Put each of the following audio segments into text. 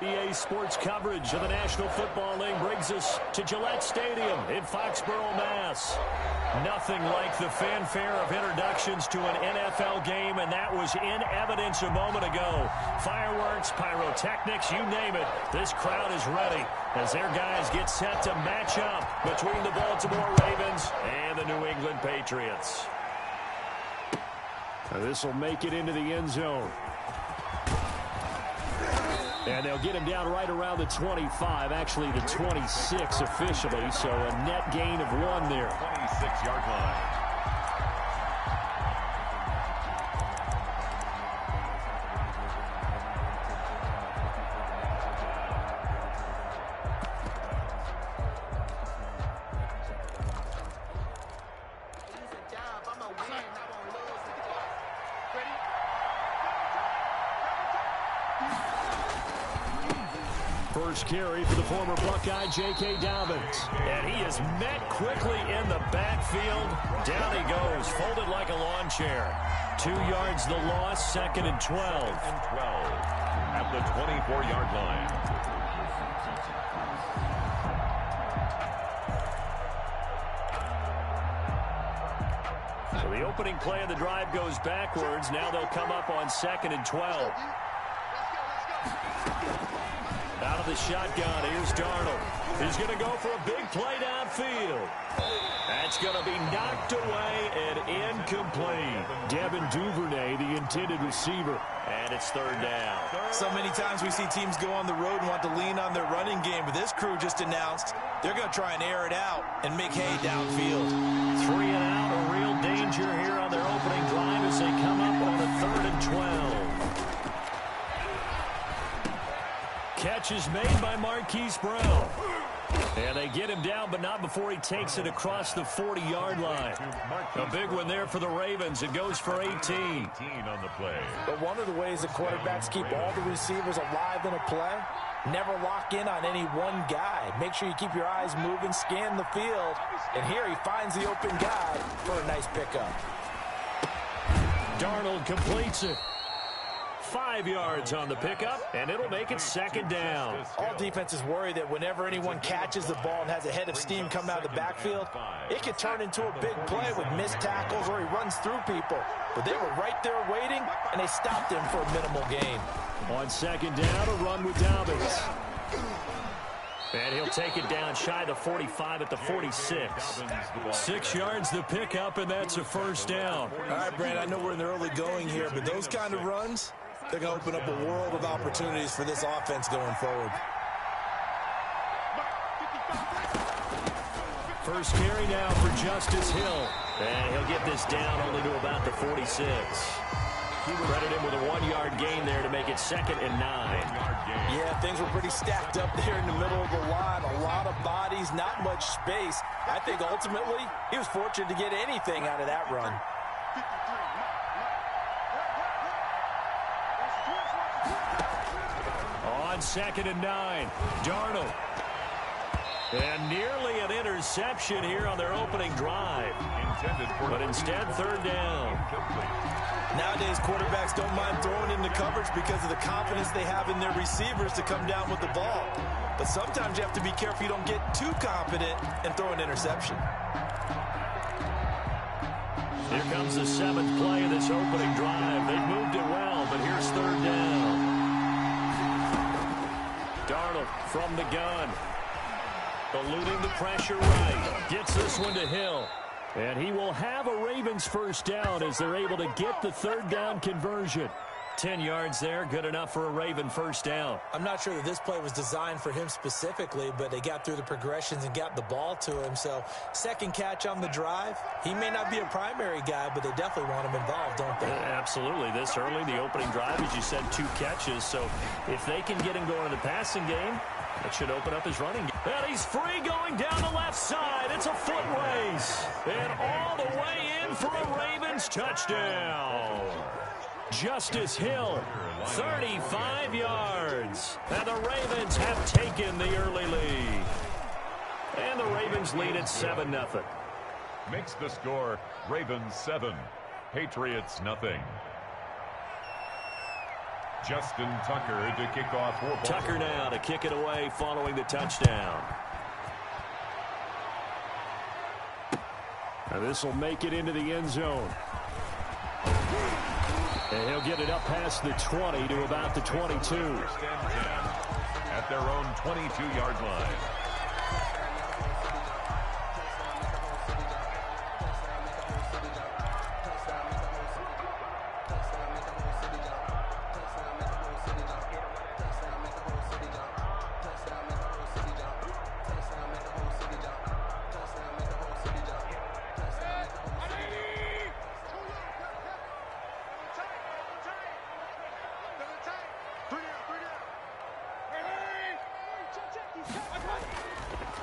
EA Sports coverage of the National Football League brings us to Gillette Stadium in Foxborough, Mass. Nothing like the fanfare of introductions to an NFL game, and that was in evidence a moment ago. Fireworks, pyrotechnics, you name it. This crowd is ready as their guys get set to match up between the Baltimore Ravens and the New England Patriots. This will make it into the end zone. And they'll get him down right around the 25, actually the 26 officially, so a net gain of 1 there. 26-yard line. First carry for the former Buckeye, J.K. Dobbins. And he is met quickly in the backfield. Down he goes, folded like a lawn chair. 2 yards the loss, 2nd and 12. At the 24-yard line. So the opening play of the drive goes backwards. Now they'll come up on 2nd and 12. Out of the shotgun, here's Darnold. He's going to go for a big play downfield. That's going to be knocked away and incomplete. Devin Duvernay, the intended receiver. And it's 3rd down. So many times we see teams go on the road and want to lean on their running game, but this crew just announced they're going to try and air it out and make hay downfield. 3 and out, a real danger here on their opening drive as they come up on a 3rd and 12. Catch is made by Marquise Brown. And they get him down, but not before he takes it across the 40-yard line. A big one there for the Ravens. It goes for 18. 18 on the play. But one of the ways that quarterbacks keep all the receivers alive in a play, never lock in on any one guy. Make sure you keep your eyes moving, scan the field. And here he finds the open guy for a nice pickup. Darnold completes it. 5 yards on the pickup, and it'll make it 2nd down. All defenses worry that whenever anyone catches the ball and has a head of steam come out of the backfield, it could turn into a big play with missed tackles or he runs through people. But they were right there waiting, and they stopped him for a minimal gain. On 2nd down, a run with Dobbins. And he'll take it down shy of the 45 at the 46. 6 yards the pickup, and that's a 1st down. All right, Brad, I know we're in the early going here, but those kind of runs, they're going to open up a world of opportunities for this offense going forward. First carry now for Justice Hill. And he'll get this down only to about the 46. Credit him with a 1-yard gain there to make it 2nd and 9. Yeah, things were pretty stacked up there in the middle of the line. A lot of bodies, not much space. I think ultimately he was fortunate to get anything out of that run. On 2nd and 9, Darnold. And nearly an interception here on their opening drive. But instead, 3rd down. Nowadays, quarterbacks don't mind throwing into coverage because of the confidence they have in their receivers to come down with the ball. But sometimes you have to be careful you don't get too confident and throw an interception. Here comes the 7th play of this opening drive. They've moved it well, but here's 3rd down. Darnold from the gun. Eluding the pressure right. Gets this one to Hill. And he will have a Ravens 1st down as they're able to get the 3rd down conversion. 10 yards there, good enough for a Raven 1st down. I'm not sure that this play was designed for him specifically, but they got through the progressions and got the ball to him. So 2nd catch on the drive. He may not be a primary guy, but they definitely want him involved, don't they? Absolutely. This early, the opening drive, as you said, 2 catches. So if they can get him going in the passing game, it should open up his running game. And he's free going down the left side. It's a foot race. And all the way in for a Ravens touchdown. Justice Hill, 35 yards. And the Ravens have taken the early lead. And the Ravens lead at 7-0. Makes the score Ravens 7, Patriots nothing. Justin Tucker to kick off for Baltimore. Tucker now to kick it away following the touchdown. And this will make it into the end zone. And he'll get it up past the 20 to about the 22. First and 10 at their own 22-yard line.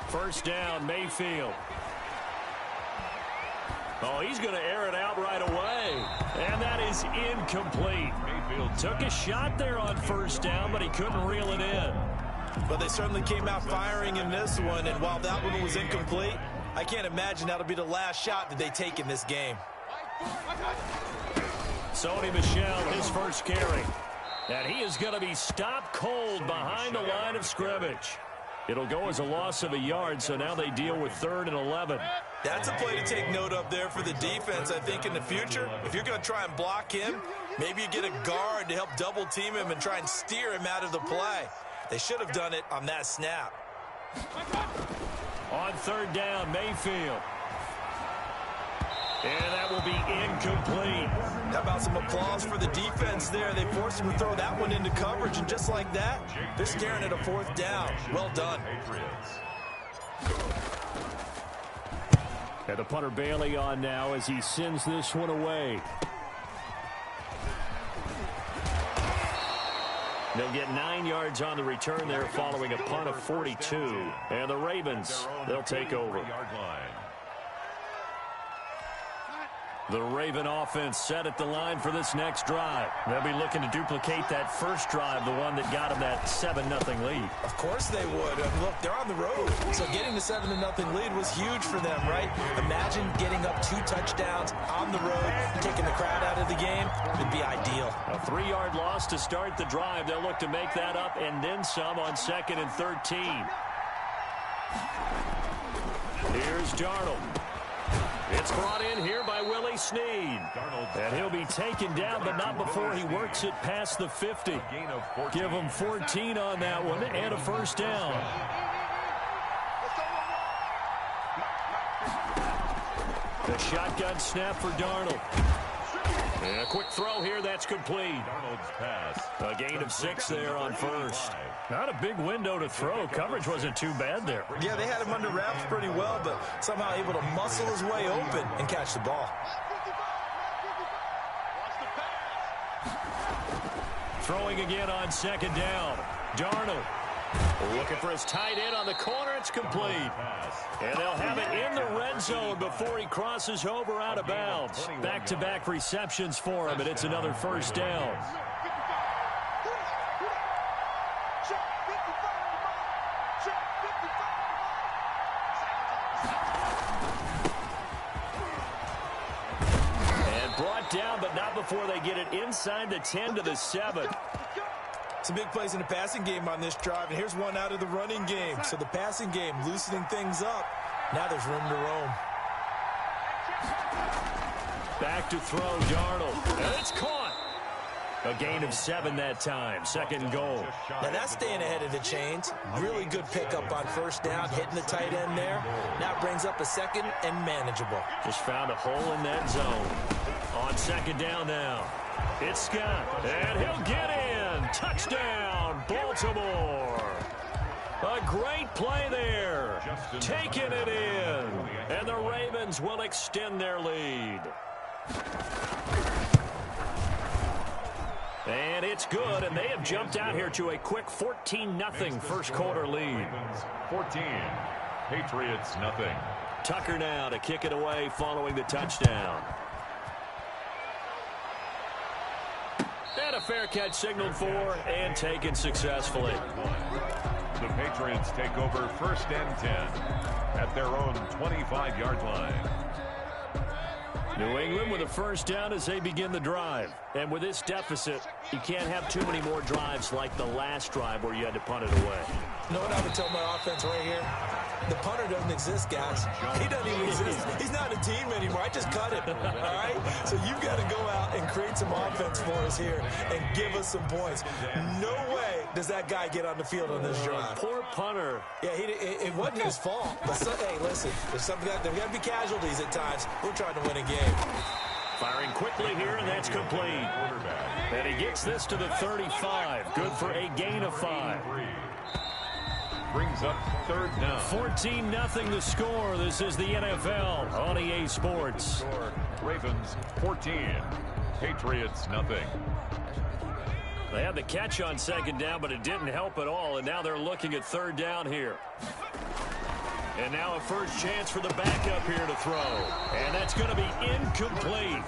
First down, Mayfield. Oh, he's going to air it out right away. And that is incomplete. Mayfield took a shot there on first down, but he couldn't reel it in. But they certainly came out firing in this one, and while that one was incomplete, I can't imagine that'll be the last shot that they take in this game. Sony Michel, his first carry. And he is going to be stopped cold behind the line of scrimmage. It'll go as a loss of a yard, so now they deal with 3rd and 11. That's a play to take note of there for the defense, I think, in the future. If you're going to try and block him, maybe you get a guard to help double team him and try and steer him out of the play. They should have done it on that snap. On 3rd down, Mayfield. And that will be incomplete. How about some applause for the defense there? They forced him to throw that one into coverage, and just like that, they're staring at a 4th down. Well done. And the punter Bailey on now as he sends this one away. They'll get 9 yards on the return there following a punt of 42. And the Ravens, they'll take over. The Raven offense set at the line for this next drive. They'll be looking to duplicate that first drive, the one that got them that 7-0 lead. Of course they would. Look, they're on the road, so getting the 7-0 lead was huge for them, right? Imagine getting up 2 touchdowns on the road, taking the crowd out of the game. It'd be ideal. A 3-yard loss to start the drive. They'll look to make that up and then some on 2nd and 13. Here's Darnold. It's brought in here by Willie Snead. And he'll be taken down, but not before he works it past the 50. Give him 14 on that one and a first down. The shotgun snap for Darnold. And a quick throw here, that's complete. A gain of 6 there on first. Not a big window to throw. Coverage wasn't too bad there. Yeah, they had him under wraps pretty well, but somehow able to muscle his way open and catch the ball. Throwing again on 2nd down. Darnold looking for his tight end on the corner. It's complete. And they'll have it in the red zone before he crosses over out of bounds. Back-to-back receptions for him, and it's another first down. And brought down, but not before they get it inside the 10 to the 7. Some big plays in the passing game on this drive, and here's one out of the running game. So the passing game loosening things up. Now there's room to roam. Back to throw, Darnold. And it's caught. A gain of 7 that time. 2nd and goal. Now that's staying ahead of the chains. Really good pickup on first down, hitting the tight end there. Now it brings up a 2nd and manageable. Just found a hole in that zone. On 2nd down now. It's Scott. And he'll get in. Touchdown, Baltimore. A great play there. Taking it in. And the Ravens will extend their lead. And it's good, and they have jumped out here to a quick 14-0 first quarter lead. 14, Patriots nothing. Tucker now to kick it away following the touchdown. And a fair catch signaled for and taken successfully. The Patriots take over 1st and 10 at their own 25-yard line. New England with a first down as they begin the drive. And with this deficit, you can't have too many more drives like the last drive where you had to punt it away. You know what I would tell my offense right here? The punter doesn't exist, guys. He doesn't even exist. He's not a team anymore. I just cut him, all right? So you've got to go out and create some offense for us here and give us some points. No way does that guy get on the field on this drive. Poor punter. Yeah, it wasn't his fault. But hey, listen, there's got to be casualties at times. We're trying to win a game. Firing quickly here, and that's complete. And he gets this to the 35. Good for a gain of 5. Brings up third down. 14-0 the score. This is the NFL on EA Sports. Ravens 14. Patriots nothing. They had the catch on second down, but it didn't help at all. And now they're looking at third down here. And now a first chance for the backup here to throw. And that's going to be incomplete.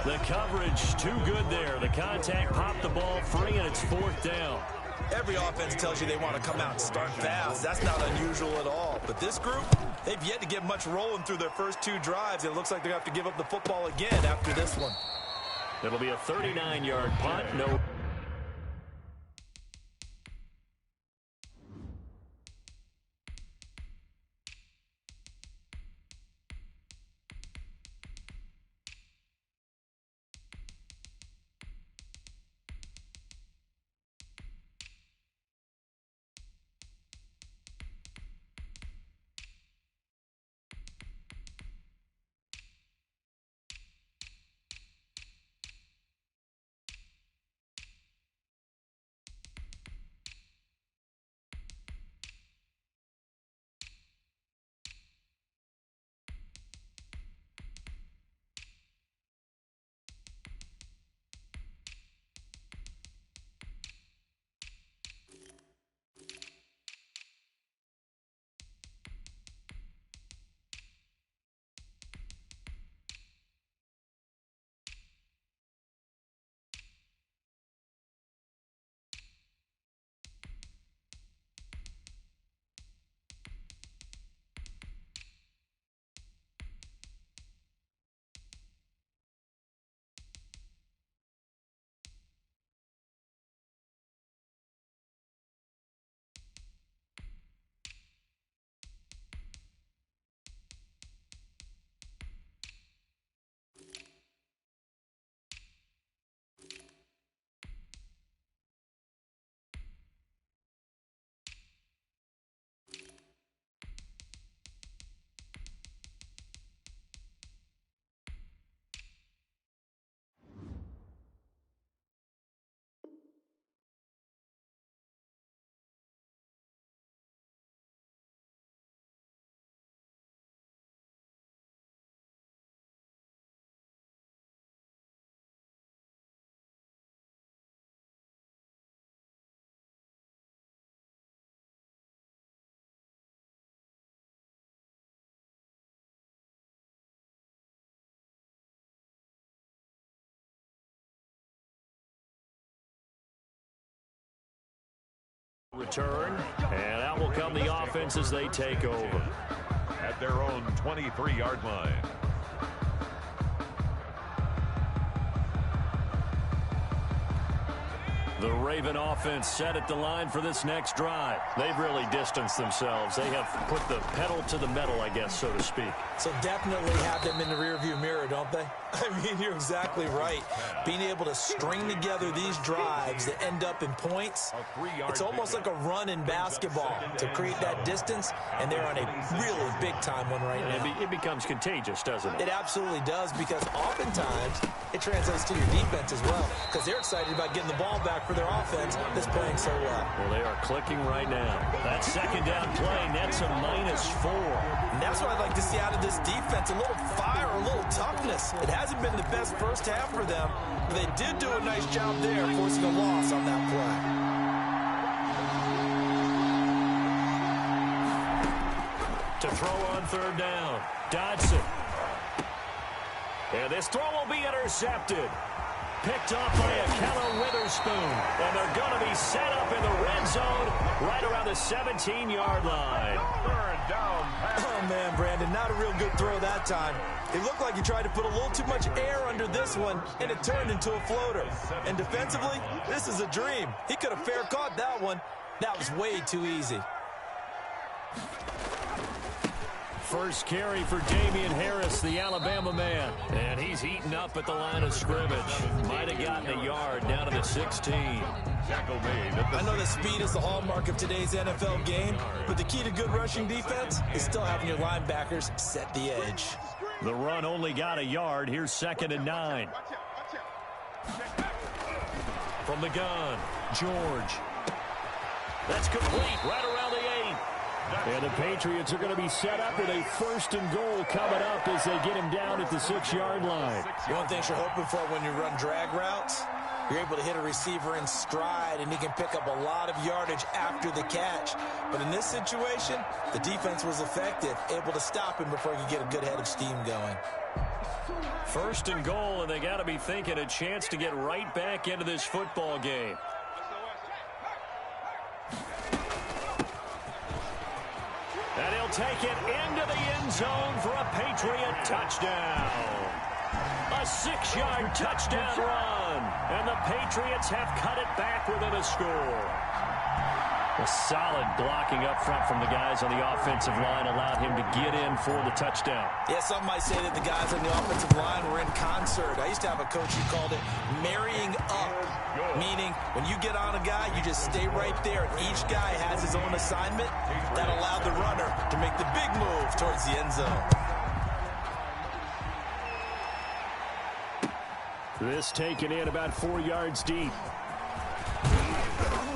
The coverage too good there. The contact popped the ball free, and it's fourth down. Every offense tells you they want to come out and start fast. That's not unusual at all. But this group, they've yet to get much rolling through their first 2 drives. It looks like they're going to have to give up the football again after this one. It'll be a 39-yard punt. No. Return, and out will come the offense as they take over. At their own 23-yard line. The Raven offense set at the line for this next drive. They've really distanced themselves. They have put the pedal to the metal, I guess, so to speak. So definitely have them in the rearview mirror, don't they? I mean, you're exactly right. Being able to string together these drives that end up in points, it's almost like a run in basketball to create that distance, and they're on a really big-time one right now. It becomes contagious, doesn't it? It absolutely does, because oftentimes it translates to your defense as well, because they're excited about getting the ball back for their offense that's playing so well. Well, they are clicking right now. That second down play, that's a -4. And that's what I'd like to see out of this defense, a little fire, a little toughness. It hasn't been the best first half for them, but they did do a nice job there, forcing a loss on that play. To throw on third down, Dodson. And this throw will be intercepted. picked off by Ahkello Witherspoon. And they're going to be set up in the red zone right around the 17-yard line. Oh, man, Brandon, not a real good throw that time. It looked like he tried to put a little too much air under this one, and it turned into a floater. And defensively, this is a dream. He could have fair caught that one. That was way too easy. First carry for Damian Harris, the Alabama man. And he's eaten up at the line of scrimmage. Might have gotten a yard down to the 16. I know that speed is the hallmark of today's NFL game, but the key to good rushing defense is still having your linebackers set the edge. The run only got a yard. Here's 2nd and 9. From the gun, George. That's complete right around the 8. And the Patriots are going to be set up with a 1st and goal coming up as they get him down at the 6-yard line. One thing you're hoping for when you run drag routes, you're able to hit a receiver in stride, and he can pick up a lot of yardage after the catch. But in this situation, the defense was effective, able to stop him before he could get a good head of steam going. 1st and goal, and they got to be thinking a chance to get right back into this football game. And he'll take it into the end zone for a Patriot touchdown. A 6-yard touchdown run. And the Patriots have cut it back within a score. A solid blocking up front from the guys on the offensive line allowed him to get in for the touchdown. Yeah, some might say that the guys on the offensive line were in concert. I used to have a coach who called it marrying up, meaning when you get on a guy, you just stay right there. And each guy has his own assignment that allowed the runner to make the big move towards the end zone. This taken in about 4 yards deep.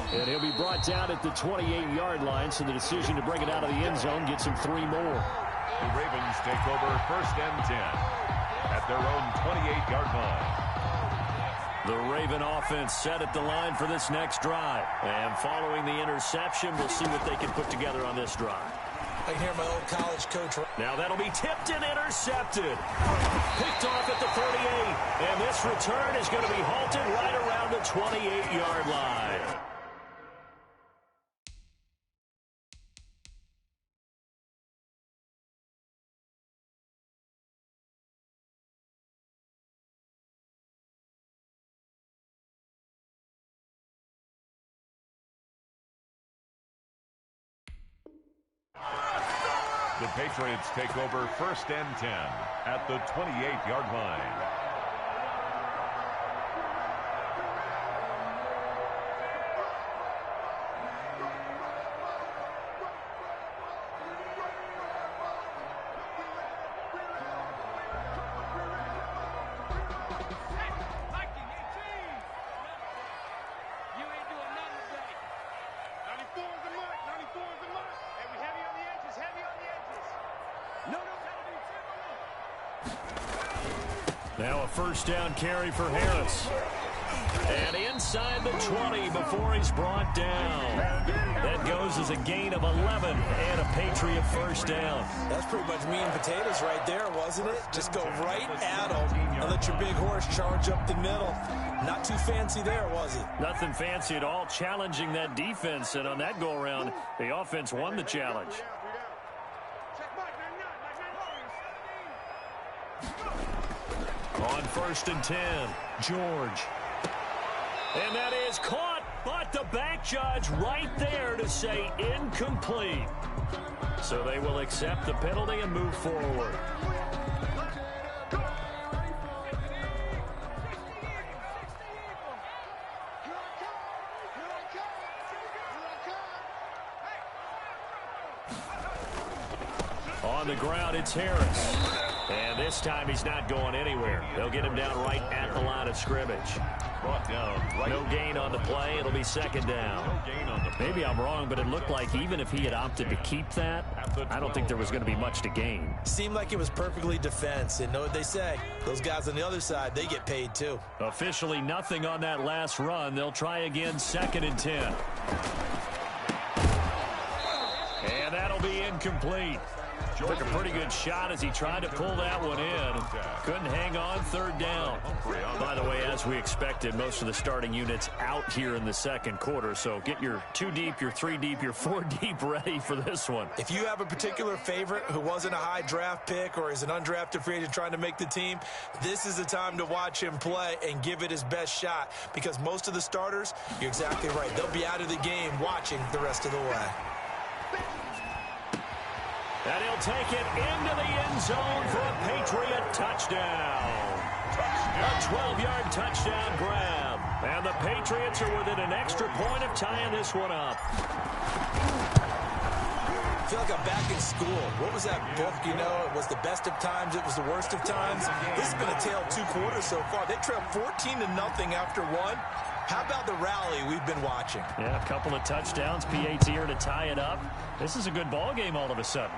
And he'll be brought down at the 28-yard line, so the decision to bring it out of the end zone gets him 3 more. The Ravens take over 1st and 10 at their own 28-yard line. The Raven offense set at the line for this next drive. And following the interception, we'll see what they can put together on this drive. I can hear my old college coach. Now that'll be tipped and intercepted. Picked off at the 38. And this return is going to be halted right around the 28-yard line. The Patriots take over 1st and 10 at the 28-yard line. Now a 1st down carry for Harris. And inside the 20 before he's brought down. That goes as a gain of 11 and a Patriot 1st down. That's pretty much meat and potatoes right there, wasn't it? Just go right at him and let your big horse charge up the middle. Not too fancy there, was it? Nothing fancy at all, challenging that defense. And on that go-around, the offense won the challenge. On 1st and 10, George. And that is caught, but the back judge right there to say incomplete. So they will accept the penalty and move forward. On the ground, it's Harris. And this time he's not going anywhere. They'll get him down right at the line of scrimmage. Brought down. Right. No gain on the play. It'll be 2nd down. No gain on the play. Maybe I'm wrong, but it looked like even if he had opted to keep that, I don't think there was going to be much to gain. Seemed like it was perfectly defense. And know what they say? Those guys on the other side, they get paid too. Officially nothing on that last run. They'll try again 2nd and 10. And that'll be incomplete. Took a pretty good shot as he tried to pull that one in. Couldn't hang on, third down. By the way, as we expected, most of the starting units out here in the second quarter. So get your 2 deep, your 3 deep, your 4 deep ready for this one. If you have a particular favorite who wasn't a high draft pick or is an undrafted free agent trying to make the team, this is the time to watch him play and give it his best shot, because most of the starters, you're exactly right, they'll be out of the game watching the rest of the way. And he'll take it into the end zone for a Patriot touchdown. A 12-yard touchdown grab. And the Patriots are within an extra point of tying this one up. I feel like I'm back in school. What was that book, you know? It was the best of times, it was the worst of times. This has been a tale of 2 quarters so far. They trailed 14-0 after 1. How about the rally we've been watching? Yeah, a couple of touchdowns. PAT here to tie it up. This is a good ball game all of a sudden.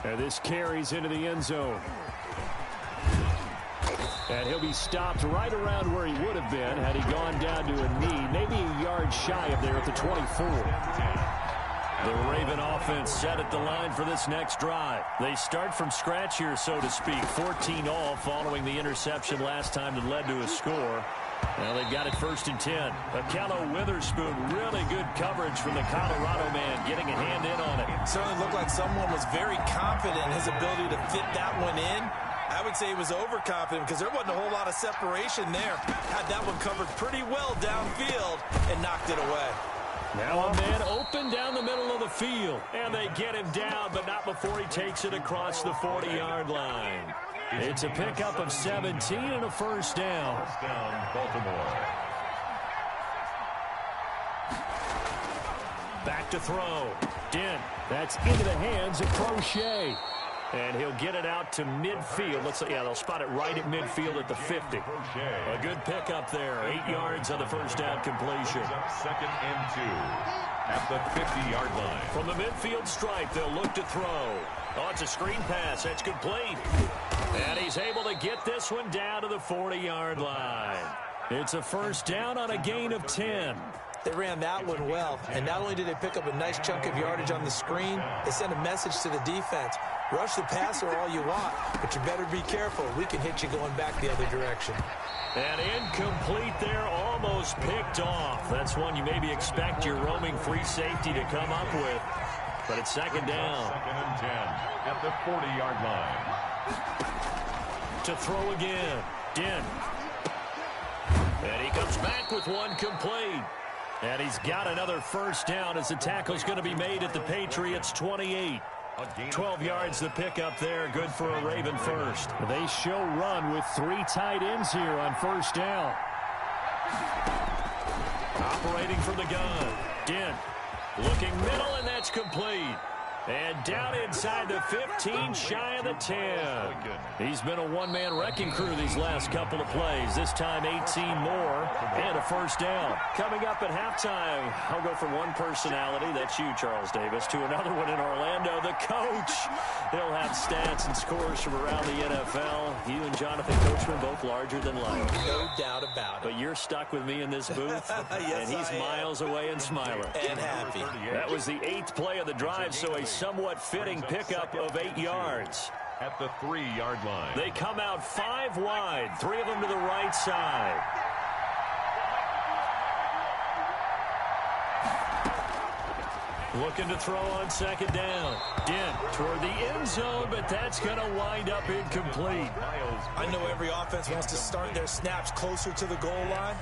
And this carries into the end zone. And he'll be stopped right around where he would have been had he gone down to a knee, maybe a yard shy of there at the 24. The Raven offense set at the line for this next drive. They start from scratch here, so to speak. 14-all following the interception last time that led to a score. Now they've got it 1st and 10. Akello Witherspoon, really good coverage from the Colorado man, getting a hand in on it. Certainly looked like someone was very confident in his ability to fit that one in. I would say he was overconfident because there wasn't a whole lot of separation there. Had that one covered pretty well downfield and knocked it away. Now a man open down the middle of the field. And they get him down, but not before he takes it across the 40-yard line. It's a pickup of 17 and a first down. First down, Baltimore. Back to throw. Dent. That's into the hands of Crochet. And he'll get it out to midfield. Yeah, they'll spot it right at midfield at the 50. A good pickup there. 8 yards on the first down completion. 2nd and 2 at the 50-yard line. From the midfield stripe, they'll look to throw. Oh, it's a screen pass. That's complete. And he's able to get this one down to the 40-yard line. It's a first down on a gain of 10. They ran that one well, and not only did they pick up a nice chunk of yardage on the screen, they sent a message to the defense. Rush the passer all you want, but you better be careful. We can hit you going back the other direction. And incomplete there, almost picked off. That's one you maybe expect your roaming free safety to come up with. But it's 2nd down. 2nd and 10 at the 40-yard line. To throw again. Dent. And he comes back with one complete. And he's got another first down as the tackle's going to be made at the Patriots' 28. 12 yards the pickup there. Good for a Raven first. They show run with 3 tight ends here on first down. Operating from the gun. Dent. Looking middle, and that's complete. And down inside the 15, shy of the 10. He's been a one-man wrecking crew these last couple of plays. This time 18 more and a first down. Coming up at halftime, I'll go from one personality, that's you, Charles Davis, to another one in Orlando, the coach. He'll have stats and scores from around the NFL. You and Jonathan Coachman both larger than life. No doubt about it. But you're stuck with me in this booth, yes, and he's miles away and smiling. And happy. That was the 8th play of the drive, so a somewhat fitting pickup of 8 yards. At the 3-yard line. They come out 5 wide, 3 of them to the right side. Looking to throw on 2nd down. Dent toward the end zone, but that's going to wind up incomplete. I know every offense wants to start their snaps closer to the goal line,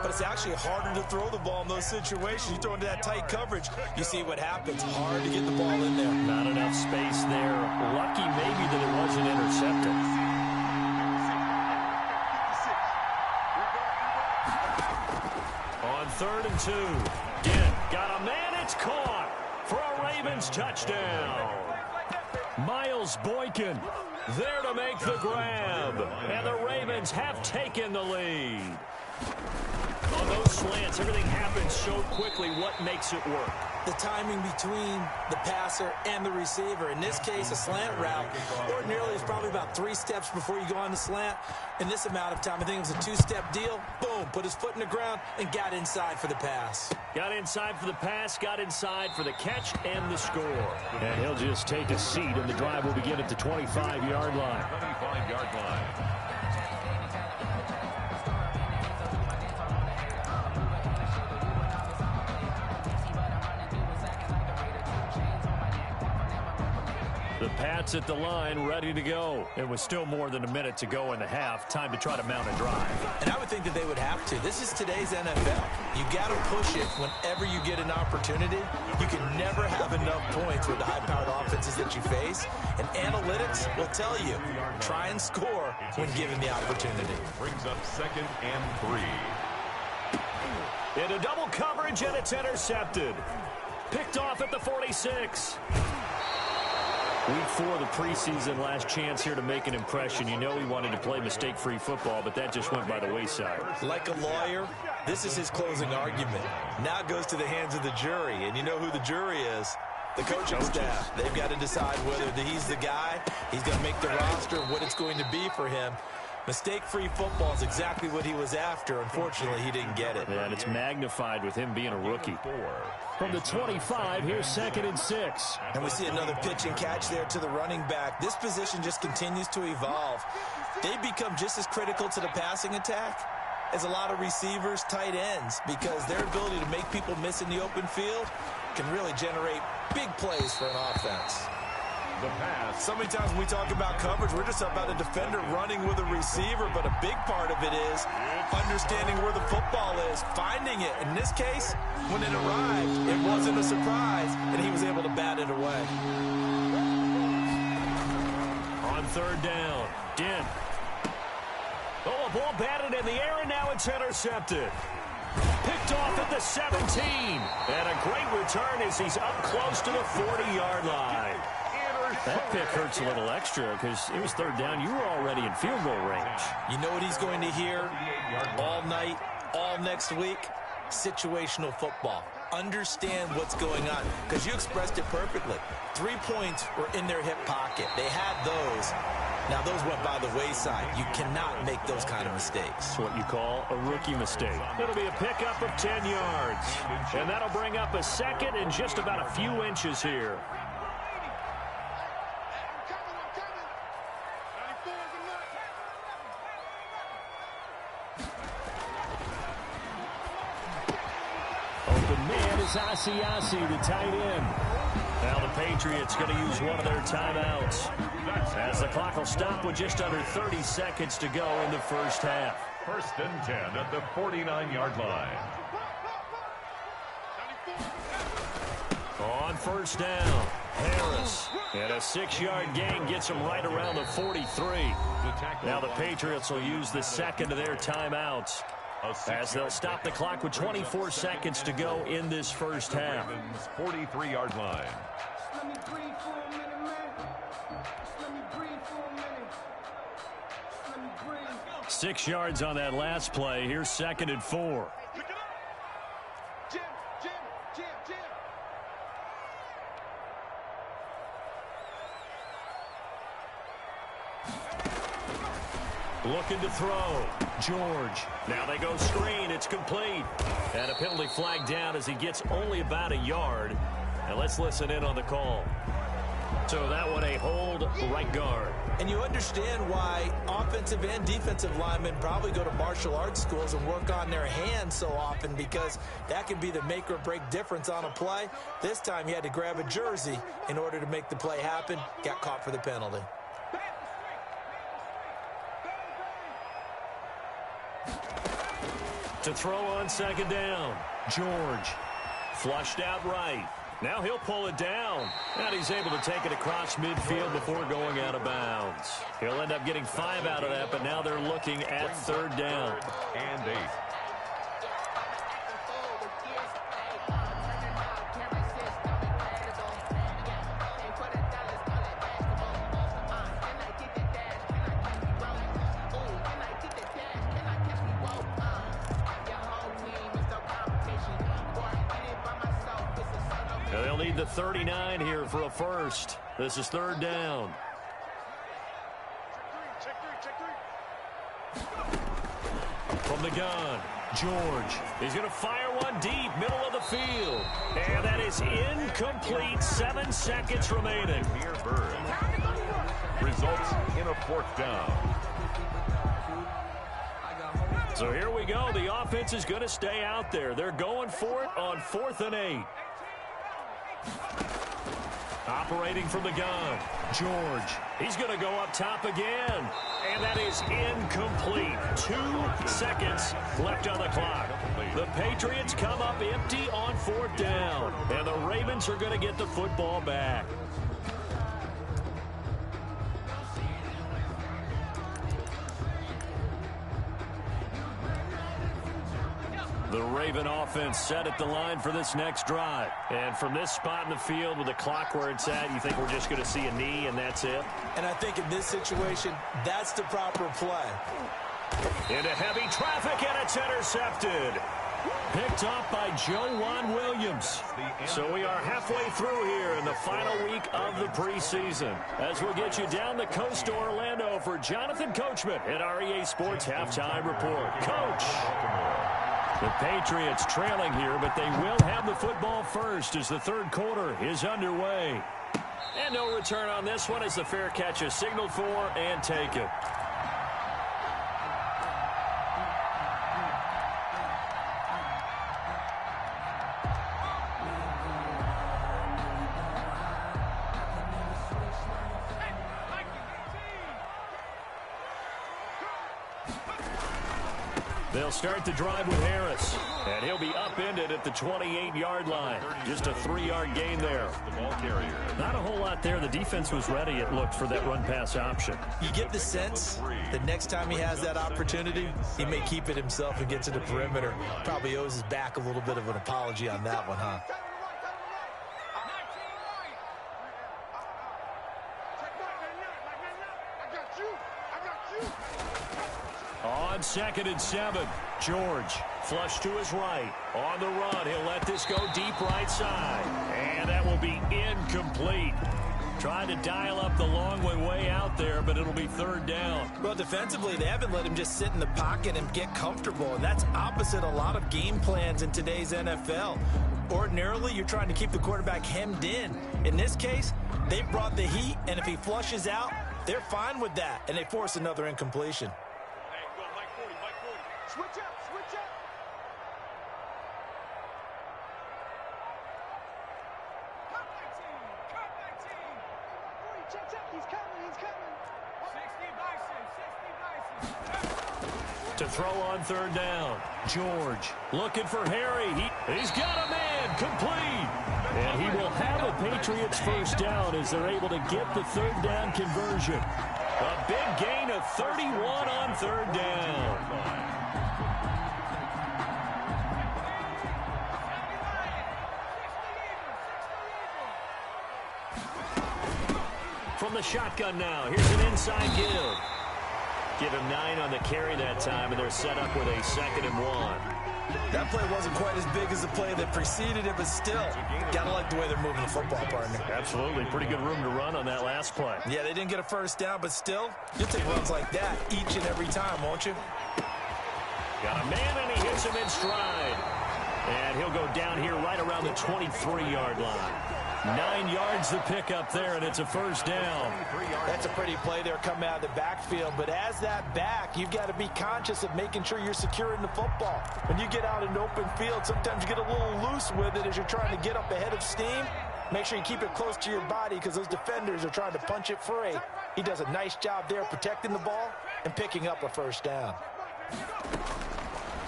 but it's actually harder to throw the ball in those situations. You throw into that tight coverage, you see what happens. Hard to get the ball in there. Not enough space there. Lucky maybe that it wasn't intercepted. On 3rd and 2, Dent got a man. It's caught for a Ravens touchdown. Miles Boykin there to make the grab. And the Ravens have taken the lead. On those slants, everything happens so quickly. What makes it work? the timing between the passer and the receiver. In this case, a slant route. Ordinarily, it's probably about 3 steps before you go on the slant. In this amount of time, I think it was a 2-step deal. Boom, put his foot in the ground and got inside for the pass. Got inside for the pass, got inside for the catch and the score. And he'll just take a seat, and the drive will begin at the 25-yard line. 25-yard line. The Pats at the line, ready to go. It was still more than a minute to go in the half. Time to try to mount a drive. And I would think that they would have to. This is today's NFL. You got to push it whenever you get an opportunity. You can never have enough points with the high-powered offenses that you face. And analytics will tell you, try and score when given the opportunity. Brings up 2nd and 3. Into double coverage, and it's intercepted. Picked off at the 46. Week 4 of the preseason, last chance here to make an impression. You know he wanted to play mistake-free football, but that just went by the wayside. Like a lawyer, this is his closing argument. Now it goes to the hands of the jury, and you know who the jury is. The coaching staff. They've got to decide whether he's the guy, he's going to make the roster, what it's going to be for him. Mistake-free football is exactly what he was after. Unfortunately, he didn't get it. Yeah, and it's magnified with him being a rookie. From the 25, here's 2nd and 6. And we see another pitch and catch there to the running back. This position just continues to evolve. They become just as critical to the passing attack as a lot of receivers, tight ends, because their ability to make people miss in the open field can really generate big plays for an offense. The pass. So many times when we talk about coverage, we're just about a defender running with a receiver, but a big part of it is understanding where the football is, finding it. In this case, when it arrived, it wasn't a surprise, and he was able to bat it away. On 3rd down, Dent. Oh, a ball batted in the air, and now it's intercepted. Picked off at the 17. And a great return as he's up close to the 40-yard line. That pick hurts a little extra because it was 3rd down. You were already in field goal range. You know what he's going to hear all night, all next week? Situational football. Understand what's going on, because you expressed it perfectly. 3 points were in their hip pocket. They had those. Now, those went by the wayside. You cannot make those kind of mistakes. It's what you call a rookie mistake. It'll be a pickup of 10 yards. And that'll bring up a 2nd and just about a few inches here. Open man is Asiasi, the tight end. Now the Patriots going to use one of their timeouts, as the clock will stop with just under 30 seconds to go in the first half. 1st and 10 at the 49-yard line. On 1st down, Harris. And a 6-yard gain gets him right around the 43. Now the Patriots will use the 2nd of their timeouts, as they'll stop the clock with 24 seconds to go in this first half. 43-yard line. 6 yards on that last play. Here's 2nd and 4. Looking to throw. George. Now they go screen. It's complete. And a penalty flag down as he gets only about a yard. And let's listen in on the call. So that one, a hold, right guard. And you understand why offensive and defensive linemen probably go to martial arts schools and work on their hands so often, because that can be the make or break difference on a play. This time he had to grab a jersey in order to make the play happen. Got caught for the penalty. To throw on 2nd down. George. Flushed out right. Now he'll pull it down. And he's able to take it across midfield before going out of bounds. He'll end up getting 5 out of that, but now they're looking at 3rd down. And 8. need the 39 here for a first. This is third down. From the gun, George. He's going to fire one deep, middle of the field. And that is incomplete. 7 seconds remaining. Results in a fourth down. So here we go. The offense is going to stay out there. They're going for it on 4th and 8. Operating from the gun, George. He's going to go up top again. And that is incomplete. 2 seconds left on the clock. The Patriots come up empty on 4th down. And the Ravens are going to get the football back. The Raven offense set at the line for this next drive. And from this spot in the field with the clock where it's at, you think we're just going to see a knee and that's it? And I think in this situation, that's the proper play. Into heavy traffic, and it's intercepted. Picked off by Joejuan Williams. So we are halfway through here in the final week of the preseason. As we'll get you down the coast to Orlando for Jonathan Coachman at REA Sports Halftime Report. Coach! The Patriots trailing here, but they will have the football first as the third quarter is underway. And no return on this one as the fair catch is signaled for and taken. They'll start the drive with Harris, and he'll be upended at the 28-yard line. Just a 3-yard gain there. The ball carrier. Not a whole lot there. The defense was ready, it looked, for that run-pass option. You get the sense that next time he has that opportunity, he may keep it himself and get to the perimeter. Probably owes his back a little bit of an apology on that one, huh? On 2nd and 7, George flush to his right. On the run, he'll let this go deep right side. And that will be incomplete. Trying to dial up the long way out there, but it'll be third down. Well, defensively, they haven't let him just sit in the pocket and get comfortable, and that's opposite a lot of game plans in today's NFL. Ordinarily, you're trying to keep the quarterback hemmed in. In this case, they brought the heat, and if he flushes out, they're fine with that, and they force another incompletion. Switch up, switch up. Cut my team. Check, he's coming. 60 Bison. To throw on third down, George looking for Harry. He's got a man, complete. And he will have a Patriots first down as they're able to get the third down conversion. A big gain of 31 on third down. From the shotgun now, here's an inside give. Give him 9 on the carry that time, and they're set up with a 2nd and 1. That play wasn't quite as big as the play that preceded it, but still, gotta like the way they're moving the football, partner. Absolutely. Pretty good room to run on that last play. Yeah, they didn't get a first down, but still, you'll take runs like that each and every time, won't you? Got a man, and he hits him in stride. And he'll go down here right around the 23-yard line. 9 yards to pick up there, and it's a first down. That's a pretty play there coming out of the backfield, but as that back, you've got to be conscious of making sure you're securing the football. When you get out in open field, sometimes you get a little loose with it as you're trying to get up ahead of steam. Make sure you keep it close to your body because those defenders are trying to punch it free. He does a nice job there protecting the ball and picking up a first down.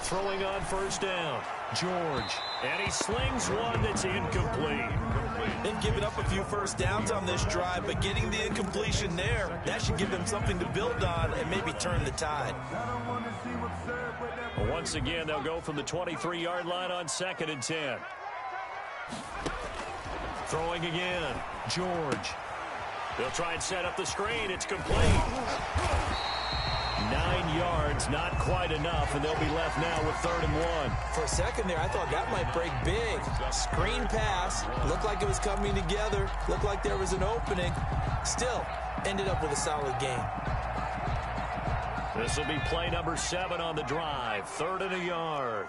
Throwing on first down, George. And he slings one that's incomplete. They've given up a few first downs on this drive, but getting the incompletion there, that should give them something to build on and maybe turn the tide. Once again, they'll go from the 23-yard line on 2nd and 10. Throwing again, George. They'll try and set up the screen. It's complete. 9 yards, not quite enough, and they'll be left now with 3rd and 1. For a second there, I thought that might break big. Screen pass. Looked like it was coming together. Looked like there was an opening. Still, ended up with a solid game. This will be play number 7 on the drive. 3rd and a yard.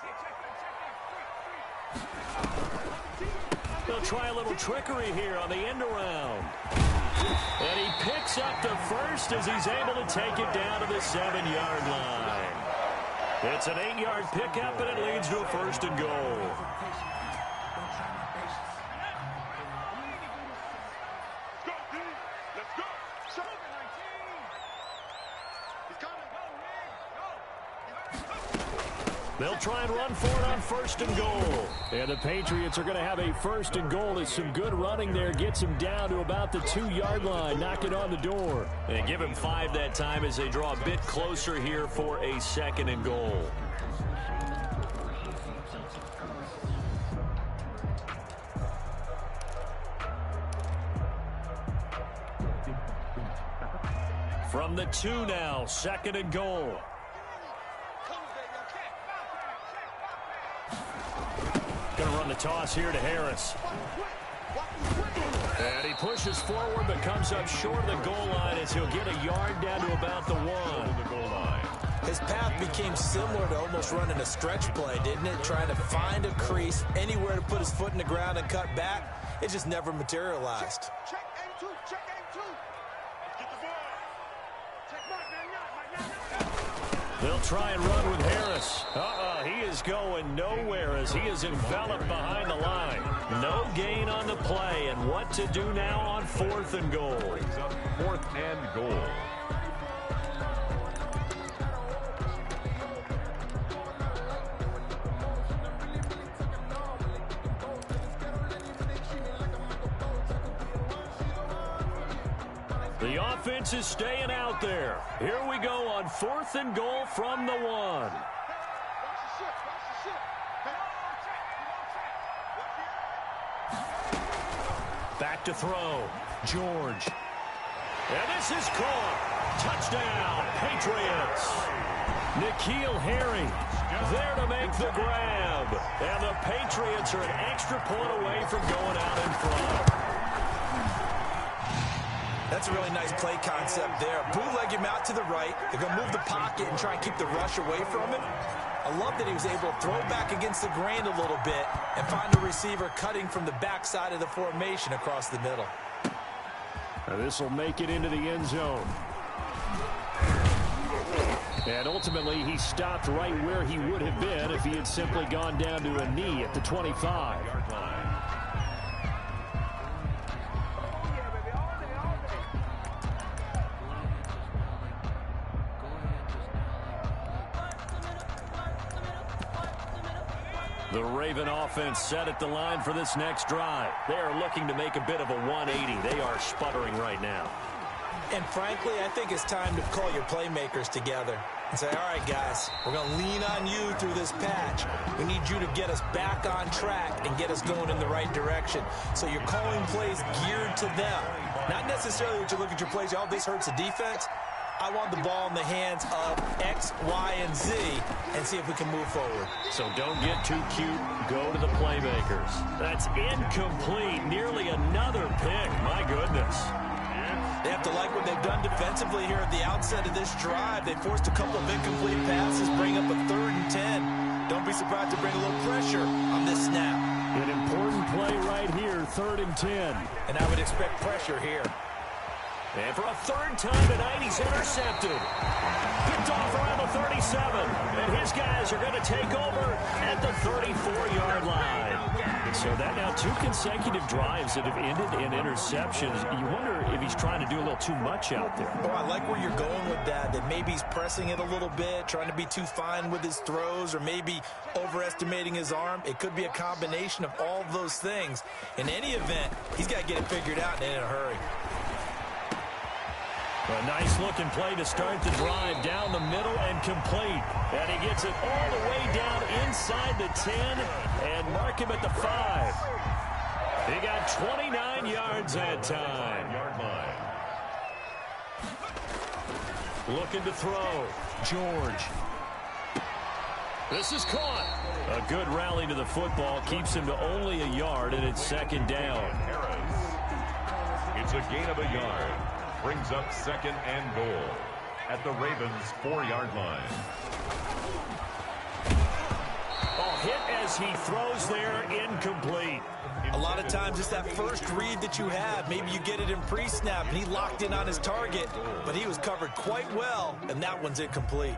They'll try a little trickery here on the end around. And he picks up the first as he's able to take it down to the 7-yard line. It's an 8-yard pickup, and it leads to a 1st and goal. They'll try and run for it on 1st and goal. And the Patriots are going to have a 1st and goal as some good running there gets him down to about the 2-yard line, knock it on the door. And give him 5 that time as they draw a bit closer here for a 2nd and goal. From the 2 now, 2nd and goal. Going to run the toss here to Harris. And he pushes forward but comes up short of the goal line as he'll get a yard down to about the 1. His path became similar to almost running a stretch play, didn't it? Trying to find a crease, anywhere to put his foot in the ground and cut back. It just never materialized. Check and 2. Check and 2. Get the ball. Check mark, man. They'll try and run with Harris. He is going nowhere as he is enveloped behind the line. No gain on the play, and what to do now on 4th and goal. 4th and goal. The offense is staying out there. Here we go on 4th and goal from the 1. Back to throw. George. And this is caught. Touchdown, Patriots. N'Keal Harry there to make the grab. And the Patriots are an extra point away from going out in front. That's a really nice play concept there. Bootleg him out to the right. They're going to move the pocket and try and keep the rush away from him. I love that he was able to throw back against the grain a little bit and find a receiver cutting from the backside of the formation across the middle. Now this will make it into the end zone. And ultimately, he stopped right where he would have been if he had simply gone down to a knee at the 25. The Raven offense set at the line for this next drive. They are looking to make a bit of a 180. They are sputtering right now. And frankly, I think it's time to call your playmakers together and say, all right, guys, we're going to lean on you through this patch. We need you to get us back on track and get us going in the right direction. So you're calling plays geared to them. Not necessarily that you look at your plays, oh, this hurts the defense. I want the ball in the hands of X, Y, and Z and see if we can move forward. So don't get too cute. Go to the playmakers. That's incomplete. Nearly another pick. My goodness. They have to like what they've done defensively here at the outset of this drive. They forced a couple of incomplete passes, bring up a 3rd and 10. Don't be surprised to bring a little pressure on this snap. An important play right here, 3rd and 10. And I would expect pressure here. And for a 3rd time tonight, he's intercepted. Picked off around the 37. And his guys are going to take over at the 34-yard line. So that now 2 consecutive drives that have ended in interceptions. You wonder if he's trying to do a little too much out there. Oh, I like where you're going with that maybe he's pressing it a little bit, trying to be too fine with his throws, or maybe overestimating his arm. It could be a combination of all of those things. In any event, he's got to get it figured out and in a hurry. A nice-looking play to start the drive down the middle and complete. And he gets it all the way down inside the 10 and mark him at the 5. He got 29 yards that time. Looking to throw. George. This is caught. A good rally to the football keeps him to only a yard, and it's second down. It's a gain of a yard. Brings up second and goal at the Ravens' 4-yard line. Oh, hit as he throws there, incomplete. A lot of times it's that first read that you have. Maybe you get it in pre-snap, and he locked in on his target, but he was covered quite well, and that one's incomplete.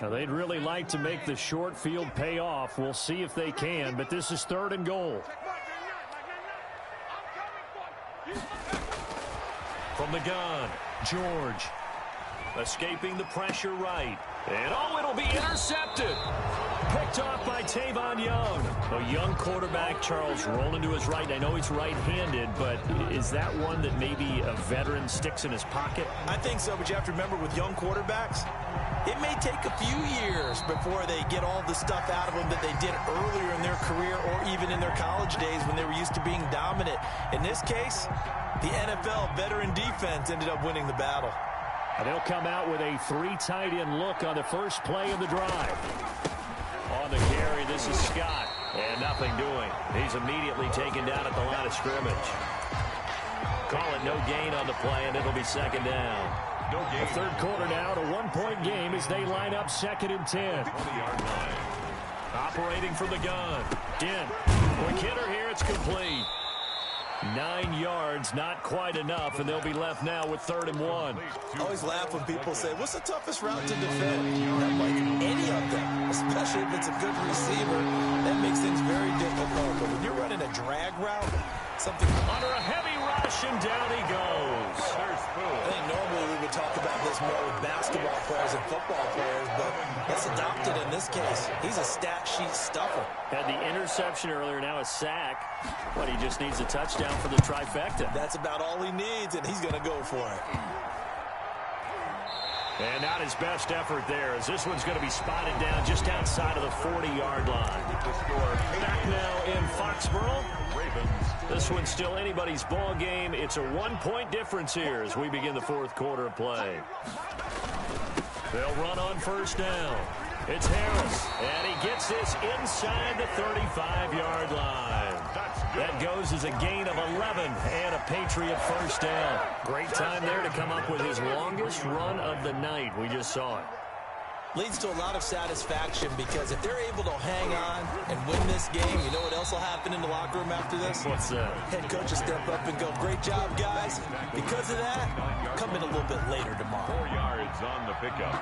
Now, they'd really like to make the short field pay off. We'll see if they can, but this is third and goal. From the gun, George. Escaping the pressure right. And, oh, it'll be intercepted. Picked off by Tavon Young. A young quarterback, Charles, rolling to his right. I know he's right-handed, but is that one that maybe a veteran sticks in his pocket? I think so, but you have to remember with young quarterbacks, it may take a few years before they get all the stuff out of them that they did earlier in their career or even in their college days when they were used to being dominant. In this case, the NFL veteran defense ended up winning the battle. And they'll come out with a 3 tight end look on the first play of the drive. On the carry, this is Scott. And nothing doing. He's immediately taken down at the line of scrimmage. Call it no gain on the play, and it'll be second down. No gain. The third quarter now, a 1-point game as they line up second and 10. 20-yard line. Operating from the gun. Dent. Quick hitter here, it's complete. 9 yards, not quite enough, and they'll be left now with 3rd and 1. I always laugh when people say, what's the toughest route to defend? I'm like, any of them, especially if it's a good receiver, that makes things very difficult. But when you're running a drag route, something under a heavy rush, and down he goes. I think normally we would talk about this more with basketball players and football players, but that's adopted in this case. He's a stat sheet stuffer. Had the interception earlier, now a sack, but he just needs a touchdown for the trifecta. That's about all he needs, and he's going to go for it. And not his best effort there, as this one's going to be spotted down just outside of the 40-yard line. Back now in Foxborough. This one's still anybody's ball game. It's a 1-point difference here as we begin the 4th quarter of play. They'll run on first down. It's Harris, and he gets this inside the 35-yard line. That goes as a gain of 11 and a Patriot first down. Great time there to come up with his longest run of the night. We just saw it. Leads to a lot of satisfaction because if they're able to hang on and win this game, you know what else will happen in the locker room after this? What's that? Head coach will step up and go, great job, guys. Because of that, come in a little bit later tomorrow. 4 yards on the pickup.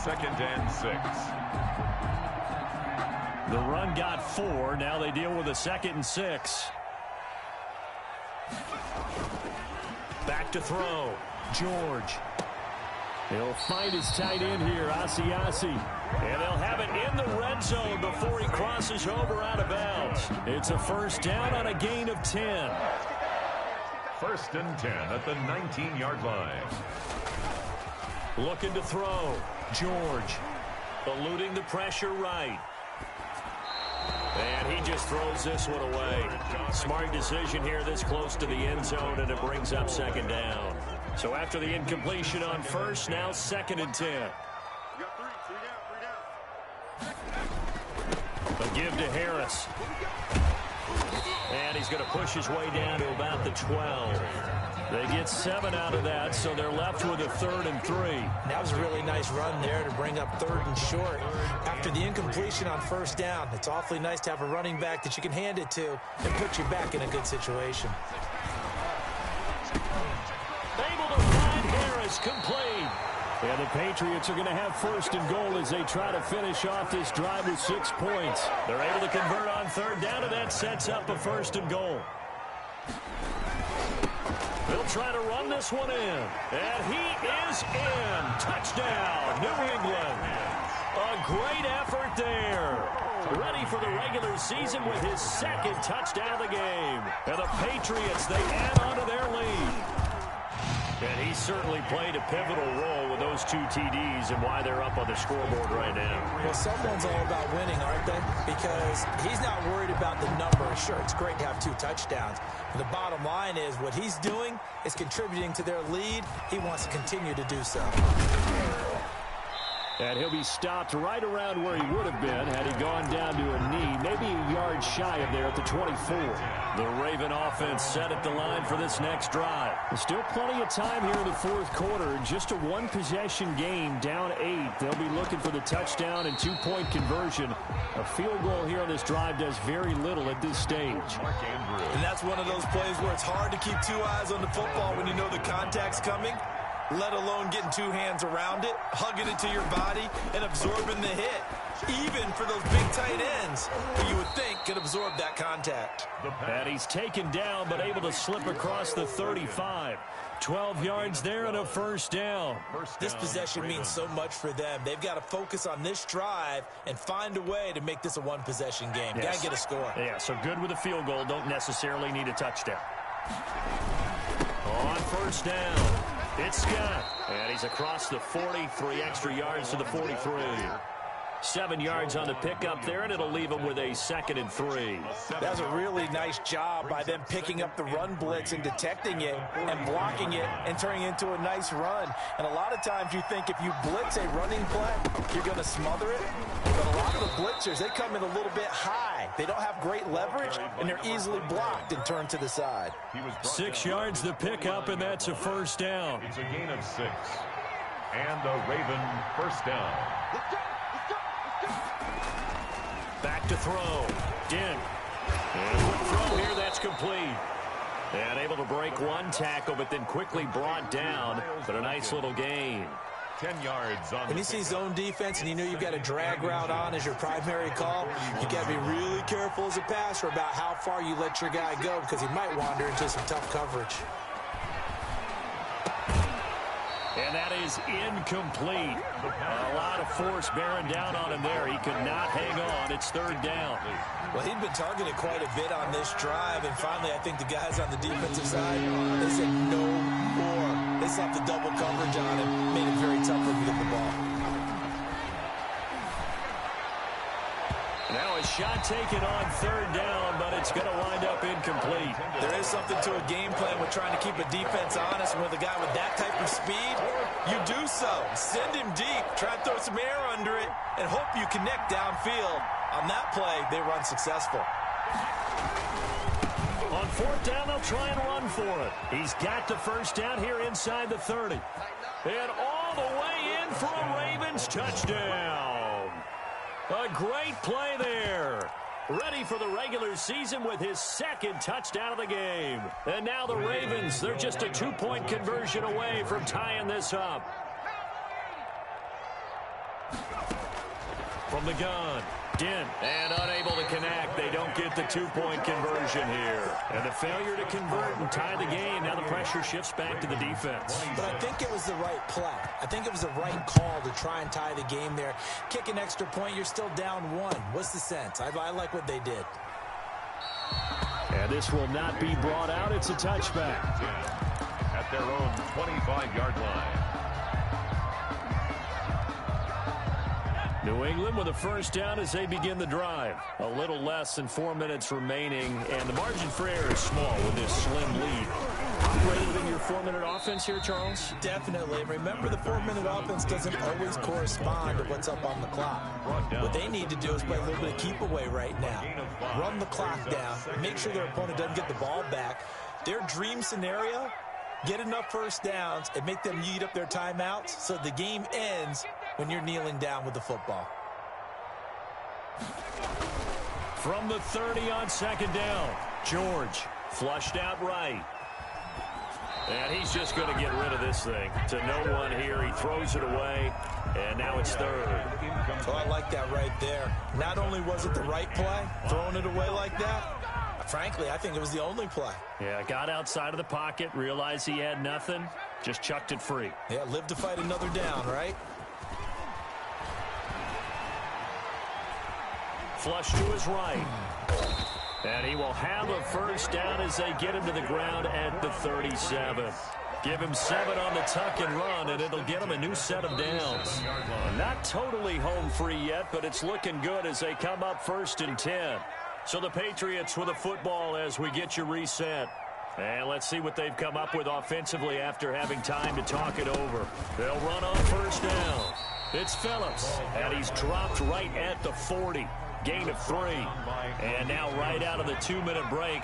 2nd and 6. The run got 4. Now they deal with a 2nd and 6. Back to throw. George. He'll find his tight end here, Asiasi. And they'll have it in the red zone before he crosses over out of bounds. It's a first down on a gain of 10. 1st and 10 at the 19-yard line. Looking to throw. George. Eluding the pressure right. And he just throws this one away. Smart decision here this close to the end zone, and it brings up 2nd down. So after the incompletion on first, now 2nd and 10. A give to Harris. And he's going to push his way down to about the 12. They get 7 out of that, so they're left with a 3rd and 3. That was a really nice run there to bring up 3rd and short. After the incompletion on first down, it's awfully nice to have a running back that you can hand it to and put you back in a good situation. Able to find Harris, complete. And the Patriots are going to have 1st and goal as they try to finish off this drive with 6 points. They're able to convert on 3rd down, and that sets up a 1st and goal. They'll try to run this one in. And he is in. Touchdown, New England. A great effort there. Ready for the regular season with his 2nd touchdown of the game. And the Patriots, they add on to their lead. And he certainly played a pivotal role with those 2 TDs and why they're up on the scoreboard right now. Well, someone's all about winning, aren't they? Because he's not worried about the numbers. Sure, it's great to have 2 touchdowns. But the bottom line is what he's doing is contributing to their lead. He wants to continue to do so. And he'll be stopped right around where he would have been had he gone down to a knee, maybe a yard shy of there at the 24. The Raven offense set at the line for this next drive. There's still plenty of time here in the 4th quarter. Just a 1-possession game, down 8. They'll be looking for the touchdown and 2-point conversion. A field goal here on this drive does very little at this stage. And that's one of those plays where it's hard to keep 2 eyes on the football when you know the contact's coming, let alone getting 2 hands around it, hugging it to your body, and absorbing the hit. Even for those big tight ends who you would think could absorb that contact. And he's taken down but able to slip across the 35. 12 yards there and a first down. This possession means so much for them. They've got to focus on this drive and find a way to make this a 1-possession game. Yes. Got to get a score. Yeah, so good with a field goal. Don't necessarily need a touchdown. On first down, it's Scott. And he's across the 40, 3 extra yards to the 43. 7 yards on the pickup there, and it'll leave him with a 2nd and 3. That's a really nice job by them picking up the run blitz and detecting it and blocking it and turning it into a nice run. And a lot of times you think if you blitz a running play, you're going to smother it. But a lot of the blitzers, they come in a little bit high. They don't have great leverage, and they're easily blocked and turned to the side. 6 yards the pickup, and that's a first down. It's a gain of 6. And a Raven first down. Back to throw. Dent. And a quick throw here, that's complete. And able to break 1 tackle, but then quickly brought down. But a nice little gain. 10 yards on When you see zone defense and you know you've got a drag route on as your primary call, you got to be really careful as a passer about how far you let your guy go because he might wander into some tough coverage. And that is incomplete. A lot of force bearing down on him there. He could not hang on. It's 3rd down. Well, he'd been targeted quite a bit on this drive, and finally I think the guys on the defensive side, they said no more. They slapped the double coverage on him, made it very tough for him to get the ball. Now a shot taken on 3rd down, but it's going to wind up incomplete. There is something to a game plan with trying to keep a defense honest. With a guy with that type of speed, you do so. Send him deep, try to throw some air under it, and hope you connect downfield. On that play, they run successful. On 4th down, they'll try and run for it. He's got the first down here inside the 30. And all the way in for a Ravens touchdown. A great play there. Ready for the regular season with his 2nd touchdown of the game. And now the Ravens, they're just a 2-point conversion away from tying this up. From the gun, Dent, and unable to connect. They don't get the 2-point conversion here. And the failure to convert and tie the game. Now the pressure shifts back to the defense. But I think it was the right play. I think it was the right call to try and tie the game there. Kick an extra point, you're still down 1. What's the sense? I like what they did. And this will not be brought out. It's a touchback. At their own 25-yard line. New England with a first down as they begin the drive. A little less than 4 minutes remaining, and the margin for error is small with this slim lead. Operating in your 4-minute offense here, Charles? Definitely. And remember, the 4-minute offense doesn't always correspond to what's up on the clock. What they need to do is play a little bit of keep away right now. Run the clock down. Make sure their opponent doesn't get the ball back. Their dream scenario, get enough first downs and make them eat up their timeouts so the game ends when you're kneeling down with the football. From the 30 on 2nd down, George flushed out right. And he's just going to get rid of this thing. To no one here, he throws it away, and now it's 3rd. So I like that right there. Not only was it the right play, throwing it away like that, frankly, I think it was the only play. Yeah, got outside of the pocket, realized he had nothing, just chucked it free. Yeah, live to fight another down, right? Flush to his right. And he will have a first down as they get him to the ground at the 37. Give him 7 on the tuck and run, and it'll get him a new set of downs. Not totally home free yet, but it's looking good as they come up 1st and 10. So the Patriots with a football as we get you reset. And let's see what they've come up with offensively after having time to talk it over. They'll run on 1st down. It's Phillips, and he's dropped right at the 40. Gain of 3. And now right out of the 2-minute break,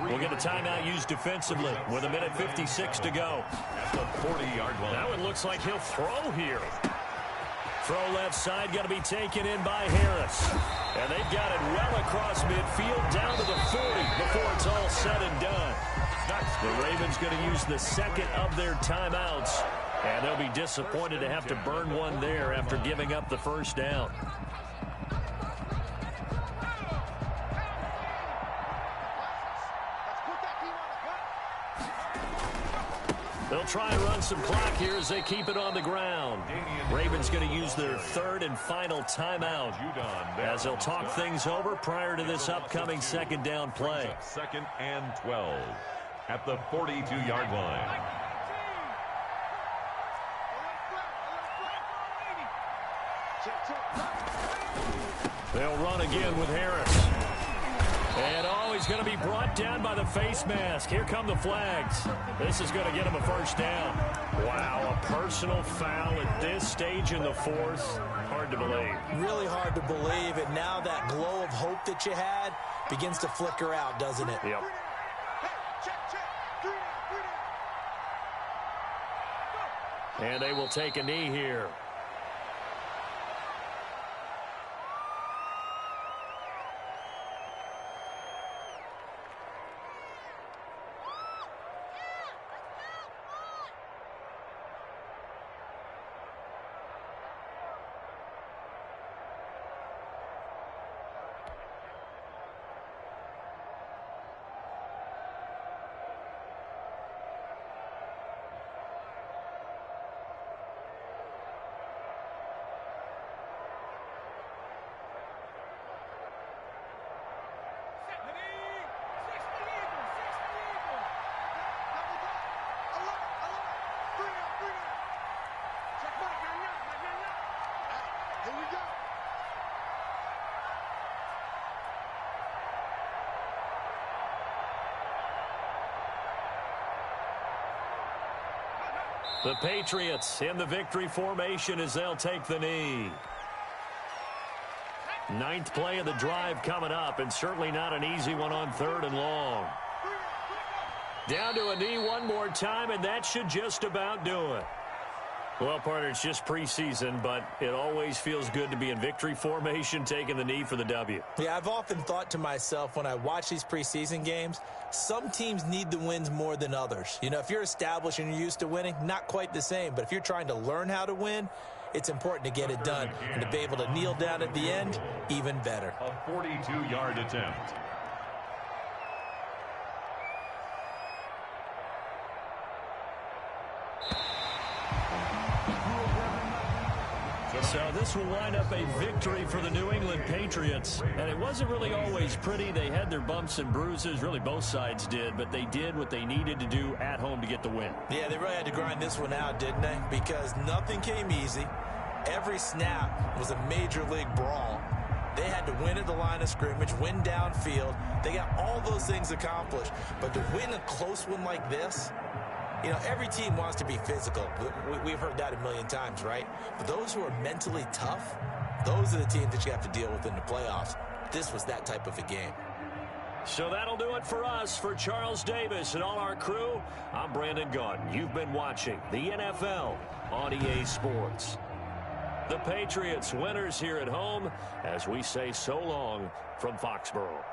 we'll get a timeout used defensively with 1:56 to go. At the 40-yard line. Now it looks like he'll throw here. Throw left side, got to be taken in by Harris. And they've got it well across midfield down to the 40 before it's all said and done. The Ravens going to use the second of their timeouts. And they'll be disappointed to have to burn one there after giving up the 1st down. They'll try and run some clock here as they keep it on the ground. Ravens going to use their 3rd and final timeout as they'll talk things over prior to this upcoming 2nd down play. 2nd and 12 at the 42-yard line. They'll run again with Harris. And he's going to be brought down by the face mask. Here come the flags. This is going to get him a 1st down. Wow, a personal foul at this stage in the 4th. Hard to believe. Really hard to believe. And now that glow of hope that you had begins to flicker out, doesn't it? Yep. And they will take a knee here. The Patriots in the victory formation as they'll take the knee. 9th play of the drive coming up, and certainly not an easy one on 3rd and long. Down to a knee one more time, and that should just about do it. Well, partner, it's just preseason, but it always feels good to be in victory formation, taking the knee for the W. Yeah, I've often thought to myself when I watch these preseason games, some teams need the wins more than others. You know, if you're established and you're used to winning, not quite the same. But if you're trying to learn how to win, it's important to get it done. And to be able to kneel down at the end, even better. A 42-yard attempt. So this will wind up a victory for the New England Patriots. And it wasn't really always pretty. They had their bumps and bruises. Really, both sides did. But they did what they needed to do at home to get the win. Yeah, they really had to grind this one out, didn't they? Because nothing came easy. Every snap was a major league brawl. They had to win at the line of scrimmage, win downfield. They got all those things accomplished. But to win a close one like this, you know, every team wants to be physical. We've heard that a million times, right? But those who are mentally tough, those are the teams that you have to deal with in the playoffs. This was that type of a game. So that'll do it for us. For Charles Davis and all our crew, I'm Brandon Gaudin. You've been watching the NFL on EA Sports. The Patriots winners here at home as we say so long from Foxborough.